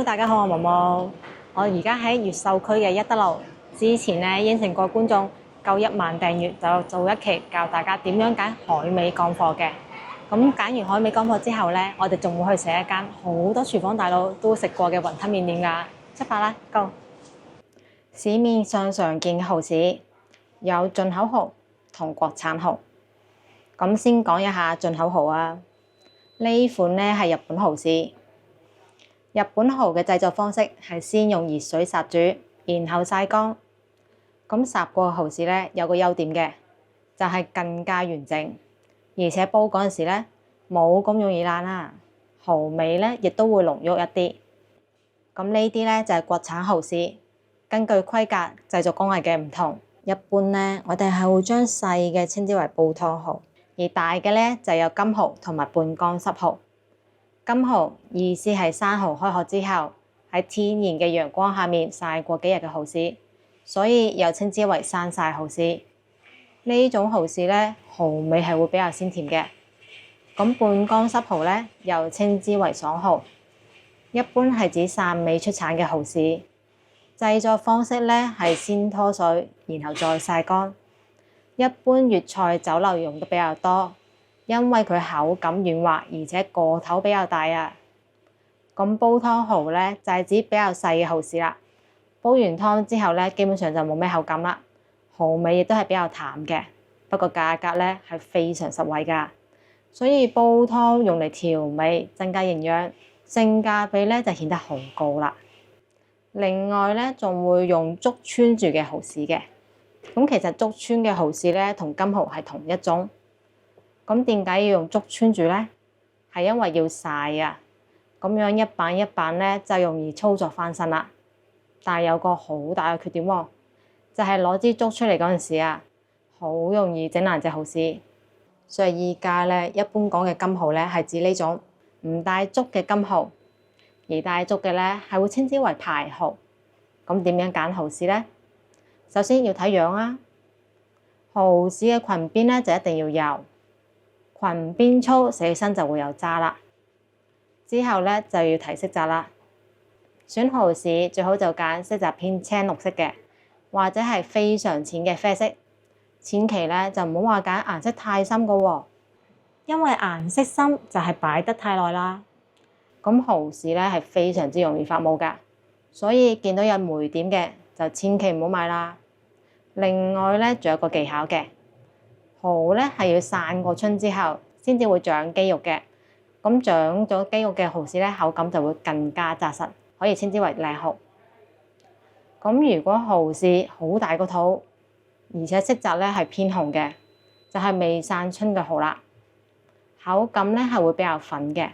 Hello，大家好，我毛毛。我而家喺越秀區嘅一德路，之前咧應承過觀眾夠1萬訂閱就做一期教大家點樣揀海味乾貨嘅。咁揀完海味乾貨之後咧，我哋仲會去食一間好多廚房大佬都食過嘅雲吞麵店㗎。出發啦，Go！市面上常見嘅蠔豉有進口蠔同國產蠔。咁先講一下進口蠔啊，呢款咧係日本蠔豉。日本蠔嘅製作方式係先用熱水殺煮，然後曬乾。咁殺過嘅蠔豉咧有個優點嘅，就係更加完整，而且煲嗰陣時咧冇咁容易爛啦。蠔味咧亦都會濃郁一啲。咁呢啲咧就係國產蠔豉，根據規格製作工藝嘅唔同。一般咧我哋係會將細嘅稱之為煲湯蠔，而大嘅咧就有金蠔同埋半乾濕蠔。金蠔意思係生蠔開殼之後喺天然嘅陽光下面曬過幾日嘅蠔豉，所以又稱之為生曬蠔豉。呢種蠔豉咧蠔味係會比較鮮甜嘅。咁半乾濕蠔咧又稱之為爽蠔，一般係指汕尾出產嘅蠔豉。製作方式咧係先拖水，然後再曬乾。一般粵菜酒樓用得比較多。因為佢口感軟滑，而且個頭比較大啊。咁煲湯蠔咧就係指比較細嘅蠔豉啦。煲完湯之後咧，基本上就冇咩口感啦。蠔味亦都係比較淡嘅，不過價格咧係非常實惠㗎。所以煲湯用嚟調味，增加營養，性價比咧就顯得好高啦。另外咧仲會用竹穿住嘅蠔豉嘅。咁其實竹穿嘅蠔豉咧同金蠔係同一種。咁點解要用竹穿住咧？係因為要曬啊，咁樣一板一板咧就容易操作翻身啦。但係有個好大嘅缺點喎，就係攞支竹出嚟嗰陣時啊，好容易整爛隻蠔豉。所以依家咧一般講嘅金蠔咧係指呢種唔帶竹嘅金蠔，而帶竹嘅咧係會稱之為排蠔。咁點樣揀蠔豉咧？首先要睇樣啊，蠔豉嘅裙邊咧就一定要幼。裙邊粗，食起身就會有渣啦。之後咧就要睇色澤啦。選蠔豉最好就揀色澤偏青綠色嘅，或者係非常淺嘅啡色。千祈咧就唔好話揀顏色太深嘅喎，因為顏色深就係擺得太耐啦。咁蠔豉咧係非常之容易發毛㗎，所以見到有霉點嘅就千祈唔好買啦。另外咧仲有個技巧嘅。蠔咧係要散過春之後先至會長肌肉嘅，咁長咗肌肉嘅蠔豉咧口感就會更加紮實，可以稱之為靚蠔。咁如果蠔豉好大個肚，而且色澤咧係偏紅嘅，就係未散春嘅蠔啦，口感咧係會比較粉嘅。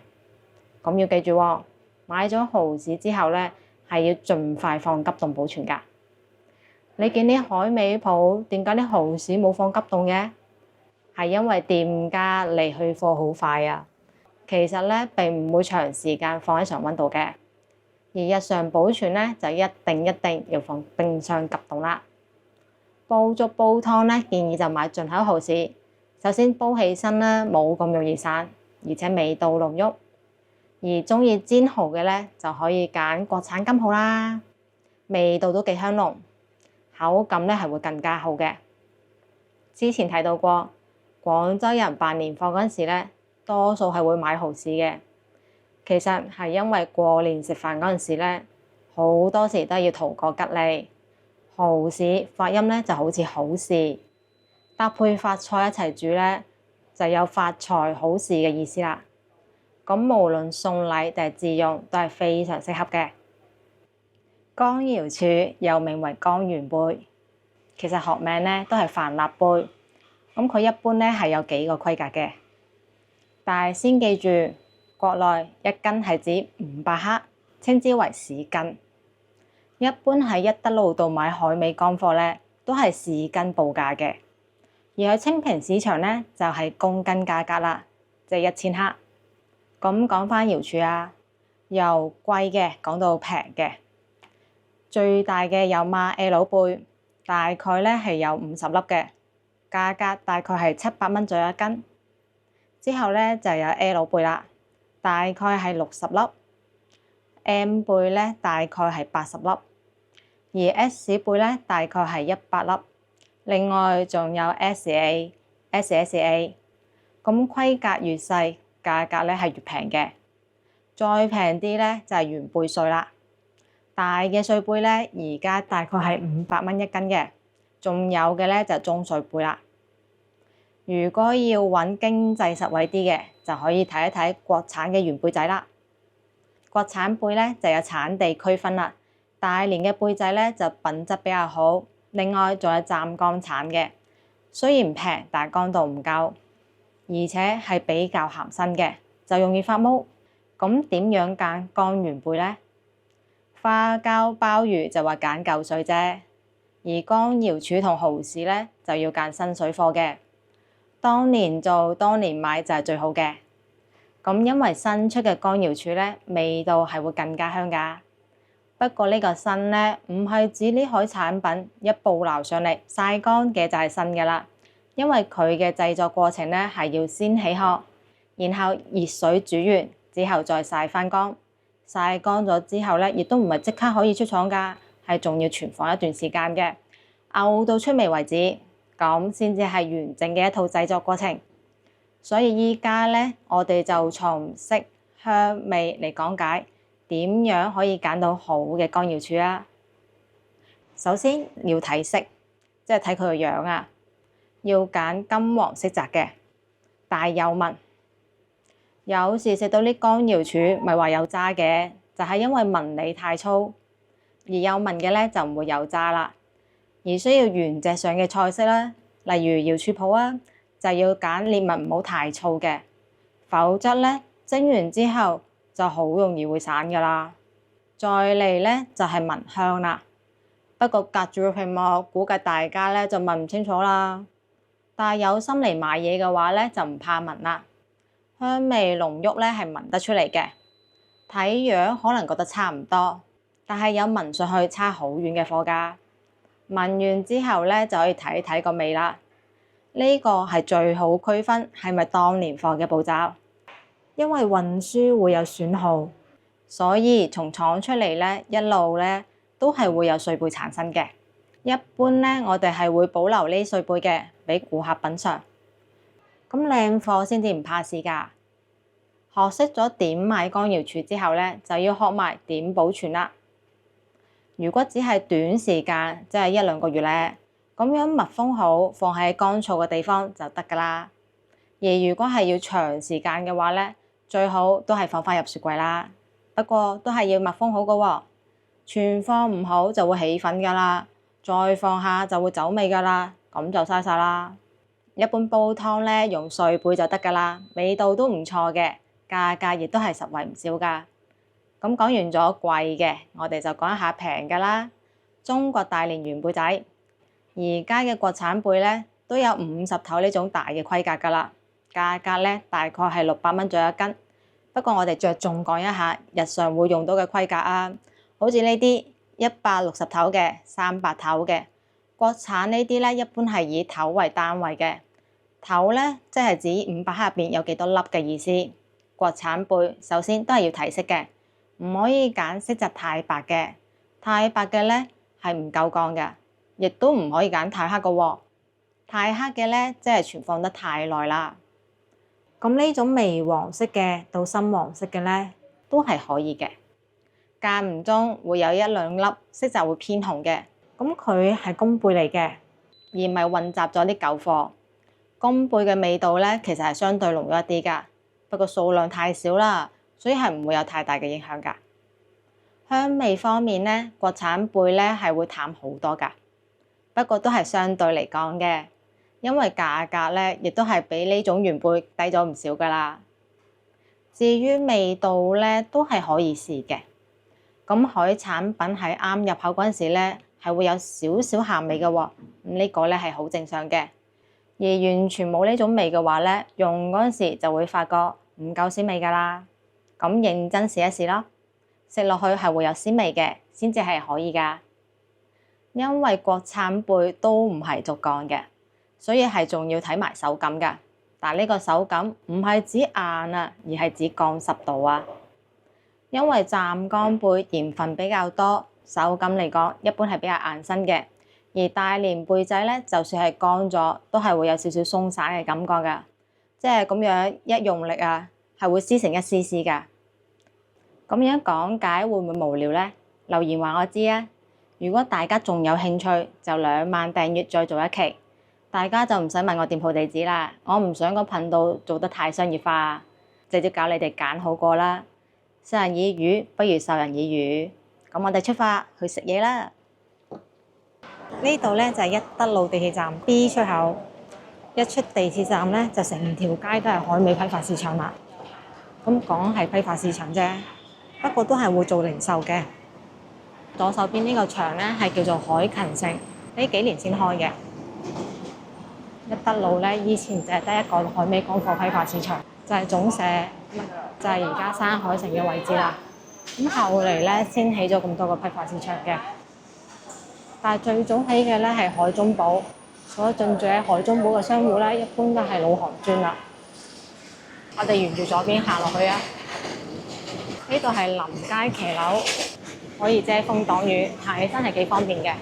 咁要記住喎，買咗蠔豉之後咧係要盡快放急凍保存㗎。你見啲海味鋪點解啲蠔豉冇放急凍嘅？係因為店家嚟去貨好快啊，其實咧並唔會長時間放喺常溫度嘅，而日常保存咧就一定要放冰箱急凍啦。煲粥煲湯咧建議就買進口蠔豉，首先煲起身咧冇咁容易散，而且味道濃郁。而鍾意煎蠔嘅咧就可以揀國產金蠔啦，味道都幾香濃，口感咧係會更加好嘅。之前提到過。廣州人辦年貨嗰陣時咧，多數係會買蠔豉嘅。其實係因為過年食飯嗰陣時咧，好多時都要圖個吉利。蠔豉發音咧就好似好事，搭配發菜一齊煮咧，就有發財好事嘅意思啦。咁無論送禮定係自用都係非常適合嘅。江瑤柱又名為江元貝，其實學名咧都係帆立貝。咁佢一般咧係有幾個規格嘅，但係先記住，國內一斤係指500克，稱之為市斤。一般喺一德路度買海味乾貨咧，都係市斤報價嘅，而喺清平市場咧就係公斤價格啦，即係1000克。咁講返瑤柱啊，由貴嘅講到平嘅，最大嘅有馬 L 貝，大概咧係有50粒嘅。價格大概係700蚊左右一斤，之後咧就有 L 貝啦，大概係60粒 M 貝咧大概係80粒，而 S 貝咧大概係100粒。另外仲有 SA、SSA， 咁規格越細，價格咧係越平嘅。再平啲咧就係圓貝碎啦。大嘅碎貝咧而家大概係500蚊一斤嘅，仲有嘅咧就中碎貝啦。如果要揾經濟實惠啲嘅，就可以睇一睇國產嘅圓貝仔啦。國產貝咧就有產地區分啦，大連嘅貝仔咧就品質比較好，另外仲有湛江產嘅，雖然平，但係乾度唔夠，而且係比較鹹身嘅，就容易發毛。咁點樣揀乾圓貝咧？花膠鮑魚就話揀舊水啫，而乾瑤柱同蠔豉咧就要揀新水貨嘅。當年做當年買就係最好嘅。咁因為新出嘅乾瑤柱咧，味道係會更加香㗎。不過呢個新咧唔係指呢海產品一捕撈上嚟曬乾嘅就係新嘅啦，因為佢嘅製作過程咧係要先起殼，然後熱水煮完之後再曬翻乾。曬乾咗之後咧，亦都唔係即刻可以出廠㗎，係仲要存放一段時間嘅，漚到出味為止，咁先至係完整嘅一套製作過程。所以依家咧，我哋就從色香味嚟講解點樣可以揀到好嘅乾瑤柱啊。首先要睇色，即係睇佢個樣啊，要揀金黃色澤嘅，帶幼紋。有時食到啲乾瑤柱，咪話有渣嘅，就係因為紋理太粗，而有紋嘅咧就唔會有渣啦。而需要原隻上嘅菜式啦，例如瑤柱鋪啊，就要揀裂紋唔好太粗嘅，否則咧蒸完之後就好容易會散噶啦。再嚟咧就係聞香啦，不過隔住個屏幕，估計大家咧就聞唔清楚啦。但係有心嚟買嘢嘅話咧，就唔怕聞啦。香味濃郁咧係聞得出嚟嘅，睇樣可能覺得差唔多，但係有聞上去差好遠嘅貨㗎。聞完之後咧就可以睇睇個味啦。呢個係最好區分係咪當年貨嘅步驟，因為運輸會有損耗，所以從廠出嚟咧一路咧都係會有碎貝產生嘅。一般咧我哋係會保留呢碎貝嘅，俾顧客品嚐。咁靚貨先至唔怕試㗎。學識咗點買乾瑤柱之後咧，就要學埋點保存啦。如果只係短時間，即係1-2個月咧，咁樣密封好，放喺乾燥嘅地方就得㗎啦。而如果係要長時間嘅話咧，最好都係放返入雪櫃啦。不過都係要密封好㗎喎，存放唔好就會起粉㗎啦，再放下就會走味㗎啦，咁就嘥晒啦。一般煲湯咧用碎貝就得㗎啦，味道都唔錯嘅，價格亦都係實惠唔少㗎。咁講完咗貴嘅，我哋就講一下平㗎啦。中國大連圓貝仔，而家嘅國產貝咧都有50頭呢種大嘅規格㗎啦，價格咧大概係600蚊左右一斤。不過我哋着重講一下日常會用到嘅規格啊，好似呢啲160頭嘅、300頭嘅，國產呢啲咧一般係以頭為單位嘅。頭咧，即係指500克入邊有幾多粒嘅意思。國產貝首先都係要睇色嘅，唔可以揀色澤太白嘅，太白嘅咧係唔夠乾嘅，亦都唔可以揀太黑嘅喎。太黑嘅咧，即係存放得太耐啦。咁呢種微黃色嘅到深黃色嘅咧，都係可以嘅。間唔中會有1-2粒色澤會偏紅嘅，咁佢係公貝嚟嘅，而唔係混雜咗啲舊貨。公貝嘅味道咧，其實係相對濃郁一啲㗎，不過數量太少啦，所以係唔會有太大嘅影響㗎。香味方面咧，國產貝咧係會淡好多㗎，不過都係相對嚟講嘅，因為價格咧亦都係比呢種圓貝低咗唔少㗎啦。至於味道咧，都係可以試嘅。咁海產品喺啱入口嗰陣時咧，係會有少少鹹味嘅喎，呢個咧係好正常嘅。而完全冇呢種味嘅話咧，用嗰陣時就會發覺唔夠鮮味㗎啦。咁認真試一試咯，食落去係會有鮮味嘅，先至係可以㗎。因為國產貝都唔係竹乾嘅，所以係仲要睇埋手感㗎。但係呢個手感唔係指硬啊，而係指乾濕度啊。一因為湛江貝鹽分比較多，手感嚟講一般係比較硬身嘅。而大連貝仔咧，就算係乾咗，都係會有少少鬆散嘅感覺㗎，即係咁樣一用力啊，係會撕成一絲絲㗎。咁樣講解會唔會無聊呢？留言話我知啊！如果大家仲有興趣，就2萬訂閱再做一期。大家就唔使問我店鋪地址啦，我唔想個頻道做得太商業化，直接教你哋揀好過啦。授人以魚不如授人以漁。咁我哋出發去食嘢啦。呢度咧就係一德路地鐵站 B 出口，一出地鐵站咧就成條街都係海味批發市場啦。咁講係批發市場啫，不過都係會做零售嘅。左手邊呢個場咧係叫做海勤城，呢幾年先開嘅。一德路咧以前就係得一個海味乾貨批發市場，就係總社，就係而家山海城嘅位置啦。咁後嚟咧先起咗咁多個批發市場嘅。但係最早起嘅咧係海中寶，所進駐喺海中寶嘅商戶咧，一般都係老行尊啦。我哋沿住左邊行落去啊！呢度係臨街騎樓，可以遮風擋雨，行起身係幾方便嘅。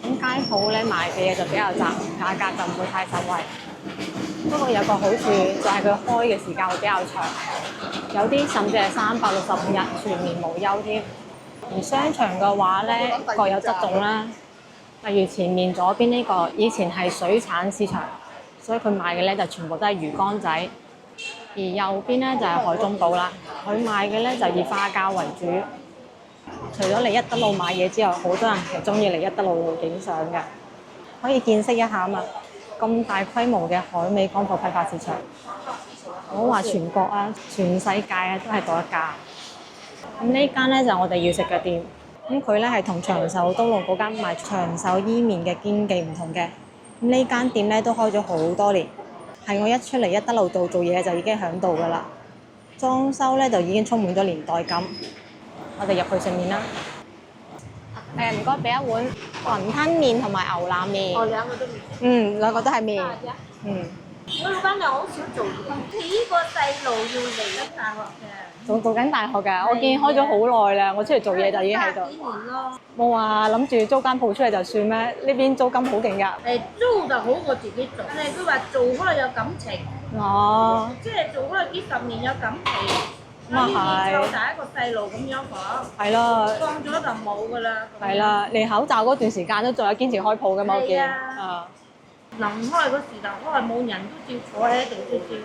咁街鋪咧賣嘅嘢就比較雜，價格就唔會太受惠。不過有個好處就係佢開嘅時間會比較長，有啲甚至係365日全年無休添。而商場嘅話咧，各有側重啦。例如前面左邊呢個以前係水產市場，所以佢賣嘅咧就全部都係魚乾仔。而右邊咧就係海中寶啦，佢賣嘅咧就以花膠為主。除咗嚟一德路買嘢之外，好多人係中意嚟一德路影相嘅，可以見識一下嘛。咁大規模嘅海味乾貨批發市場，唔好話全國啊，全世界啊都係嗰一家。咁呢間咧就係我哋要食嘅店，咁佢咧係同長壽東路嗰間賣長壽伊麵嘅堅記唔同嘅。咁呢間店咧都開咗好多年，係我一出嚟一德路度做嘢就已經喺度噶啦。裝修咧就已經充滿咗年代感。我哋入去食麵啦。唔該，俾一碗雲吞麵同埋牛腩麵。哦，兩個都麵。兩個都係麵。我老闆娘好少做嘢，佢呢個細路要嚟緊大學嘅。仲讀緊大學㗎，我見開咗好耐啦。我出嚟做嘢就已經喺度。幾年咯。冇話諗住租間鋪出嚟就算咩？呢邊租金好勁㗎。租就好過自己做。佢話做開有感情。哦。即係做開幾十年有感情。咁啊係。湊大一個細路咁樣講。係咯。放咗就冇㗎啦。係啦，連口罩嗰段時間都仲有堅持開鋪㗎嘛，我見。啊。臨開嗰時就開冇人都照坐喺度照。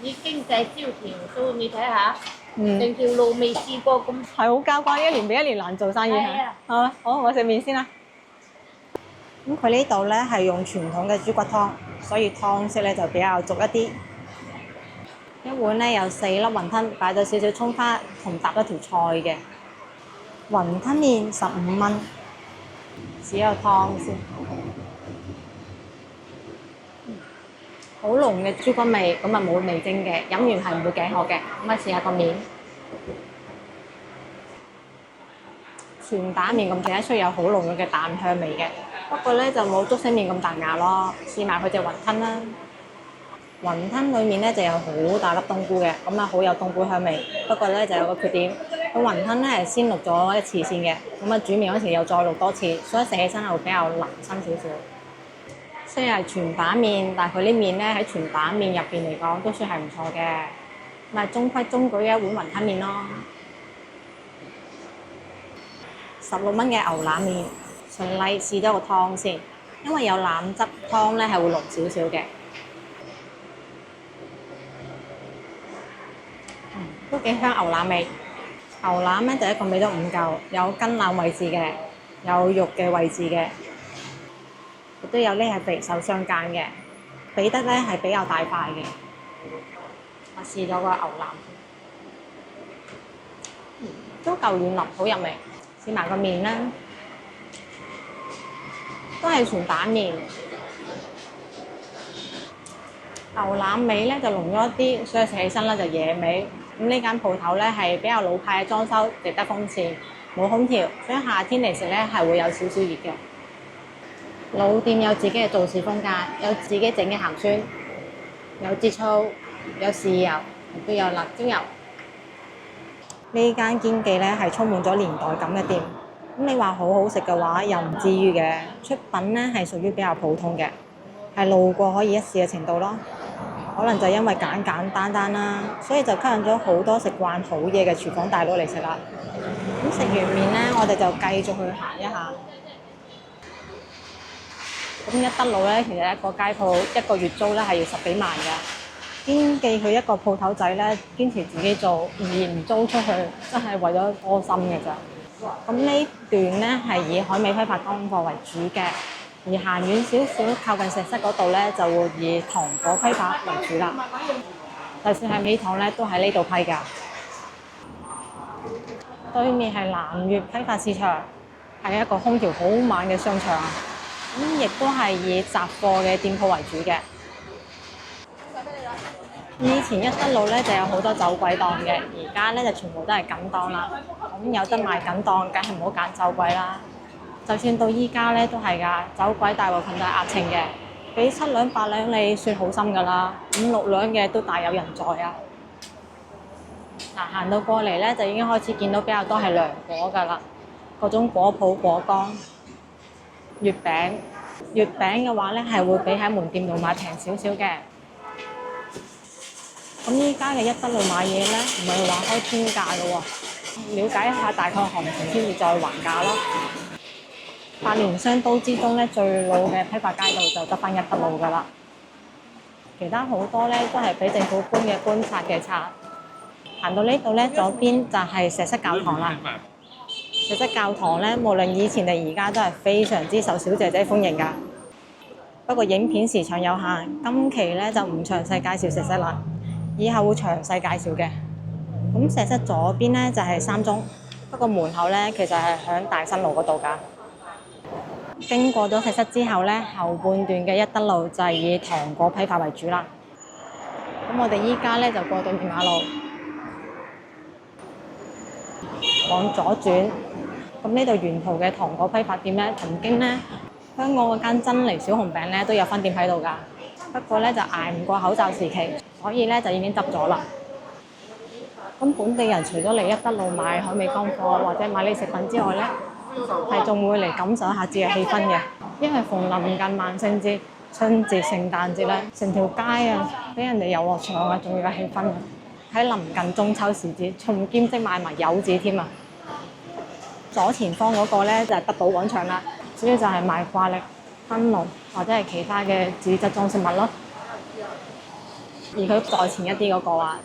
已經濟蕭條，所以你睇下，成條路未試過咁。係好交關，一年比一年難做生意係。好，我食麵先啦。咁佢呢度咧係用傳統嘅豬骨湯，所以湯色咧就比較足一啲。一碗咧有4粒雲吞，擺咗少少葱花，同搭一條菜嘅。雲吞麵15蚊，試下湯先。好濃嘅豬骨味，咁啊冇味精嘅，飲完係唔會頸渴嘅。咁啊試下個麵，全打麵咁食得出有好濃嘅蛋香味嘅，不過咧就冇竹升麵咁彈牙咯。試埋佢隻雲吞啦，雲吞裡面咧就有好大粒冬菇嘅，咁啊好有冬菇香味。不過咧就有個缺點，個雲吞咧係先淥咗一次先嘅，咁啊煮麵嗰時又再淥多次，所以食起身係會比較腍身少少。雖然係全板麵，但係佢啲麵咧喺全板麵入邊嚟講都算係唔錯嘅，咪中規中矩嘅一碗雲吞麵咯。16蚊嘅牛腩麵，循例試咗個湯先，因為有腩汁湯咧係會濃少少嘅，都幾香牛腩味。牛腩咧就一共俾咗5嚿，有筋腩位置嘅，有肉嘅位置嘅。亦都有呢係肥瘦相間嘅，俾得咧係比較大塊嘅。我試咗個牛腩，都夠軟腍，好入味。試埋個麵啦，都係全蛋麵。牛腩味咧就濃咗一啲，所以食起身咧就野味。咁呢間鋪頭咧係比較老派嘅裝修，值得風扇，冇空調，所以夏天嚟食咧係會有少少熱嘅。老店有自己嘅做事風格，有自己整嘅鹹酸，有節醋，有豉油，亦都有辣椒油。呢間堅記咧係充滿咗年代感嘅店。咁你話好好食嘅話，又唔至於嘅。出品咧係屬於比較普通嘅，係路過可以一試嘅程度咯。可能就因為簡簡單單啦，所以就吸引咗好多食慣好嘢嘅廚房大佬嚟食啦。咁食完麵咧，我哋就繼續去行一下。咁一德路咧，其實一個街鋪一個月租咧係要10幾萬㗎。堅記佢一個鋪頭仔咧，堅持自己做而唔租出去，真係為咗多心嘅咋。咁呢段咧係以海味批發乾貨為主嘅，而行遠少少靠近石室嗰度咧就會以糖果批發為主啦。就算係美糖咧，都喺呢度批㗎。對面係南粵批發市場，係一個空調好猛嘅商場，咁亦都係以雜貨嘅店鋪為主嘅。以前一德路咧就有好多走鬼檔嘅，而家咧就全部都係緊檔啦。咁有得賣緊檔，梗係唔好揀走鬼啦。就算到依家咧都係㗎，走鬼大部分都係壓秤嘅，俾7兩8兩你算好心㗎啦，5、6兩嘅都大有人在啊！行到過嚟咧就已經開始見到比較多係涼果㗎啦，各種果脯果乾、月餅。月餅嘅話咧係會比喺門店度買平少少嘅。咁依家嘅一德路買嘢咧，唔係話開天價嘅喎，了解一下大概行情先至再還價咯。8年商都之中咧，最老嘅批發街道就得返一德路㗎啦，其他好多咧都係俾政府搬嘅官拆嘅拆。行到呢度咧，左邊就係石室教堂啦。石室教堂咧，無論以前定而家都係非常之受小姐姐歡迎㗎。不過影片時長有限，今期咧就唔詳細介紹石室啦。以後會詳細介紹嘅。咁石室左邊咧就係三中，不過門口咧其實係響大新路嗰度㗎。經過咗石室之後咧，後半段嘅一德路就係以糖果批發為主啦。咁我哋依家咧就過對面馬路，往左轉。咁呢度沿途嘅糖果批發店咧，曾經咧香港嗰間珍妮小紅餅咧都有分店喺度㗎。不過咧就捱唔過口罩時期，所以咧就已經執咗啦。咁本地人除咗嚟一德路買海味乾貨或者買呢食品之外咧，係仲會嚟感受一下節日氣氛嘅。因為逢臨近萬聖節、春節、聖誕節咧，成條街啊俾人哋遊樂場啊，仲要有氣氛。喺臨近中秋時節，仲兼職賣埋柚子添啊！左前方嗰個咧就係德寶廣場啦，主要就係賣掛曆、燈籠或者係其他嘅紙質裝飾物咯。而佢再前一啲嗰個啊，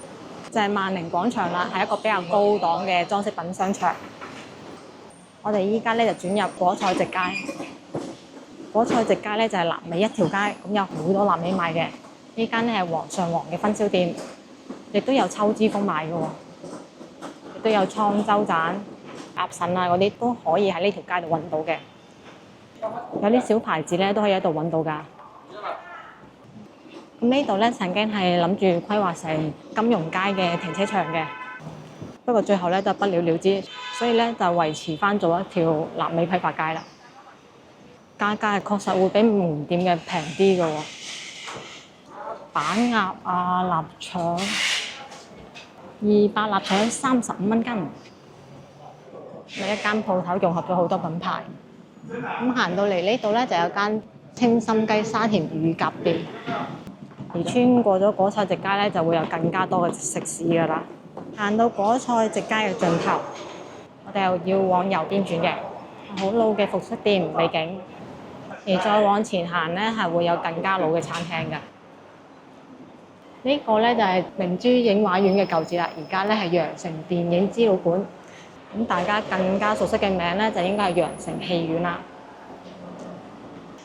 就係萬寧廣場啦，係一個比較高檔嘅裝飾品商場。我哋依家咧就轉入果菜直街。果菜直街咧就係臘味一條街，咁有好多臘味賣嘅。呢間咧係皇上皇嘅分銷店，亦都有秋之風賣嘅喎，亦都有滄州盞、鴨腎啊嗰啲都可以喺呢條街度揾到嘅。有啲小牌子咧都可以喺度揾到㗎。咁呢度咧曾經係諗住規劃成金融街嘅停車場嘅，不過最後咧都不了了之，所以咧就維持翻做一條臘味批發街啦。價格係確實會比門店嘅平啲嘅喎。板鴨啊、臘腸，200臘腸35蚊斤。咪一間鋪頭融合咗好多品牌。咁行到嚟呢度咧就有間清心雞沙田乳鴿店。而穿過咗果菜直街咧，就會有更加多嘅食肆㗎啦。行到果菜直街嘅盡頭，我哋又要往右邊轉嘅，好老嘅服飾店美景。而再往前行咧，係會有更加老嘅餐廳㗎。呢個咧就係明珠影畫院嘅舊址啦，而家咧係羊城電影資料館。咁大家更加熟悉嘅名咧，就應該係羊城戲院啦。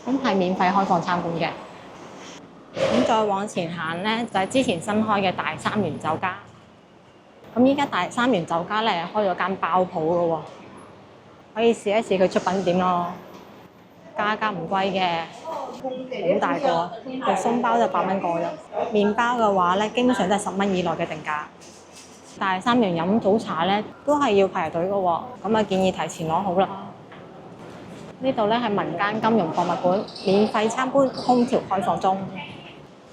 咁係免費開放參觀嘅。咁再往前行咧，就係之前新開嘅大三元酒家。咁依家大三元酒家咧開咗間包鋪嘅喎，可以試一試佢出品點咯。價格唔貴嘅，好大個，個鬆包就8蚊個啫。麵包嘅話咧，經常都係10蚊以內嘅定價。大三元飲早茶咧，都係要排隊嘅喎，咁啊建議提前攞好啦。呢度咧係民間金融博物館，免費參觀，空調開放中。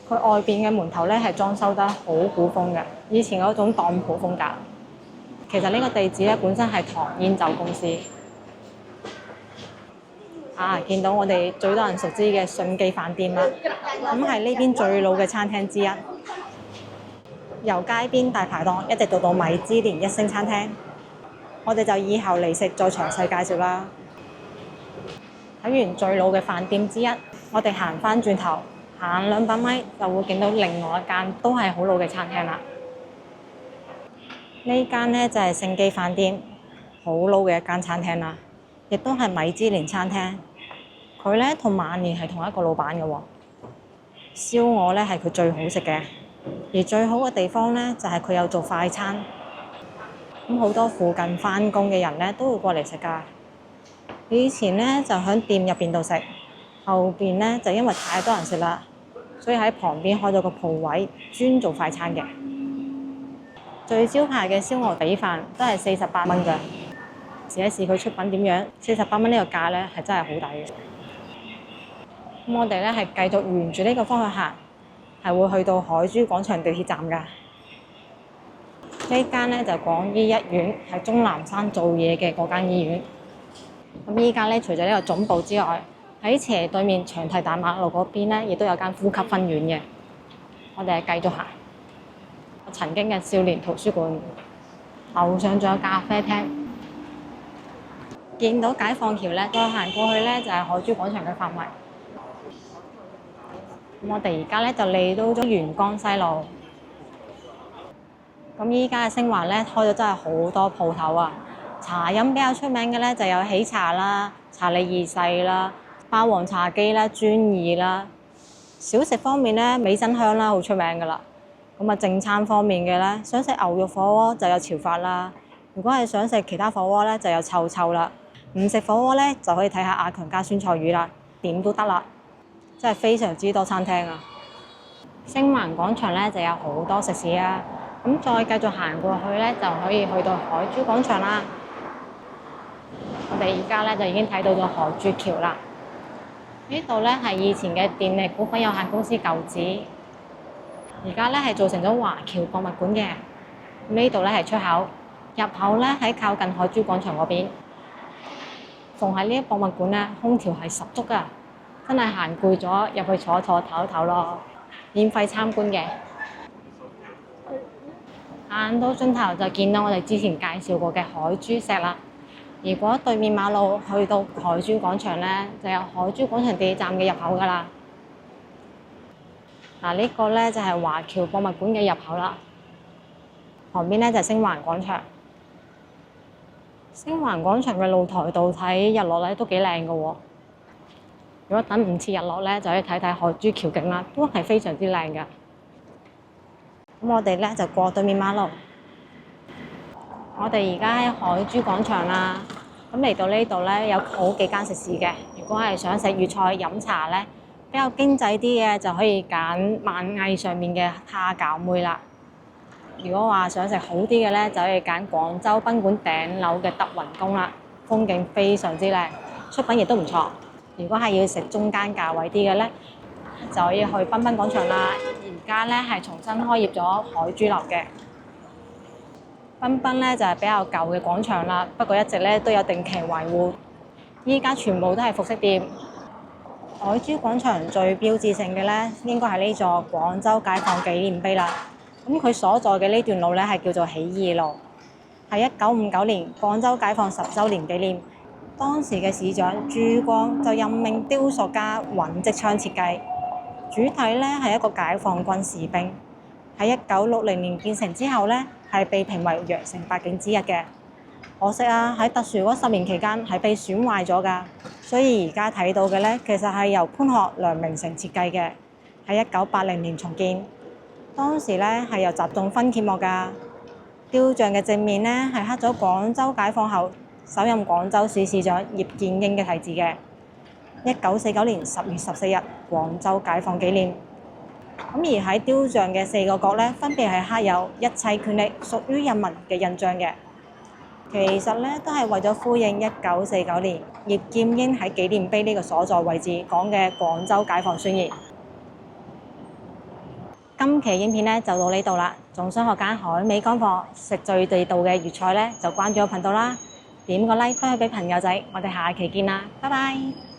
佢外邊嘅門頭咧係裝修得好古風嘅，以前嗰種當鋪風格。其實呢個地址咧本身係唐煙酒公司。見到我哋最多人熟知嘅順記飯店啦，咁係呢邊最老嘅餐廳之一，由街邊大排檔一直到米芝蓮一星餐廳。我哋就以後嚟食再詳細介紹啦。睇完最老嘅飯店之一，我哋行翻轉頭，行200米就會見到另外一間都係好老嘅餐廳啦。呢間呢就係盛記飯店，好老嘅一間餐廳啦，亦都係米芝蓮餐廳。佢呢同萬年係同一個老闆嘅喎。燒鵝呢係佢最好食嘅，而最好嘅地方呢就係佢有做快餐。咁好多附近返工嘅人呢都會過嚟食㗎。以前呢就喺店入邊度食，後邊呢就因為太多人食啦，所以喺旁邊開咗個鋪位專做快餐嘅。最招牌嘅燒鵝髀飯都係48蚊㗎。試一試佢出品點樣，48蚊呢個價呢係真係好抵嘅。咁我哋呢係繼續沿住呢個方向行，係會去到海珠廣場地鐵站㗎。呢間呢就係廣醫一院，喺鍾南山做嘢嘅嗰間醫院。咁依家呢，除咗呢個總部之外，喺斜對面長堤大馬路嗰邊呢，亦都有間呼吸分院嘅。我哋係繼續行。曾經嘅少年圖書館，樓上仲有咖啡廳。見到解放橋呢，再行過去呢，就係海珠廣場嘅範圍。咁我哋而家呢，就嚟到咗元江西路。咁依家嘅星華呢，開咗真係好多鋪頭啊！茶飲比較出名嘅呢，就有喜茶啦、茶理二世啦、霸王茶姬啦、專二啦。小食方面呢，美珍香啦，好出名噶啦。咁正餐方面嘅呢，想食牛肉火鍋就有潮發啦。如果係想食其他火鍋呢，就有臭臭啦。唔食火鍋呢，就可以睇下阿強加酸菜魚啦，點都得啦。真係非常之多餐廳啊！星環廣場呢，就有好多食肆啊。咁再繼續行過去呢，就可以去到海珠廣場啦。我哋而家呢，就已經睇到咗海珠橋啦。呢度呢，係以前嘅電力股份有限公司舊址，而家呢，係做成咗華僑博物館嘅。呢度呢，係出口，入口呢，喺靠近海珠廣場嗰邊。逢喺呢啲博物館呢，空調係十足㗎，真係行攰咗入去坐一坐唞一唞咯，免費參觀嘅。行到盡頭就見到我哋之前介紹過嘅海珠石啦。如果對面馬路去到海珠廣場呢，就有海珠廣場地鐵站嘅入口㗎啦。呢個呢，就係華僑博物館嘅入口啦。旁邊呢，就係星環廣場。星環廣場嘅露台度睇日落呢都幾靚㗎喎。如果等唔切日落呢，就可以睇睇海珠橋景啦，都係非常之靚㗎。咁我哋呢就過對面馬路。我哋而家喺海珠廣場啦。咁嚟到呢度呢，有好幾間食肆嘅。如果係想食粵菜飲茶呢，比較經濟啲嘅就可以揀萬藝上面嘅蝦餃妹啦。如果話想食好啲嘅呢，就可以揀廣州賓館頂樓嘅德雲宮啦。風景非常之靚，出品亦都唔錯。如果係要食中間價位啲嘅呢，就可以去彬彬廣場啦。而家呢係重新開業咗海珠樓嘅。彬彬呢就係比較舊嘅廣場啦，不過一直呢都有定期維護。依家全部都係服飾店。海珠廣場最標誌性嘅呢，應該係呢座廣州解放紀念碑啦。咁佢所在嘅呢段路呢，係叫做起義路，係1959年廣州解放10週年紀念。當時嘅市長朱光就任命雕塑家尹積昌設計，主體呢係一個解放軍士兵。喺1960年建成之後呢，係被評為羊城8景之一嘅。可惜啊，喺特殊嗰10年期間係被損壞咗㗎，所以而家睇到嘅呢，其實係由潘學良明成設計嘅，喺1980年重建。當時呢係由習仲勳揭幕㗎。雕像嘅正面呢係刻咗廣州解放後首任廣州市市長葉劍英嘅題字嘅。1949年10月14日廣州解放紀念。咁而喺雕像嘅4個角呢，分別係刻有一切權力屬於人民嘅印章嘅。其實呢都係為咗呼應1949年葉劍英喺紀念碑呢個所在位置講嘅廣州解放宣言。今期影片呢就到呢度啦，仲想學揀海味乾貨，食最地道嘅粵菜呢，就關注我頻道啦，點個 like 返去俾朋友仔，我哋下期見啦，拜拜。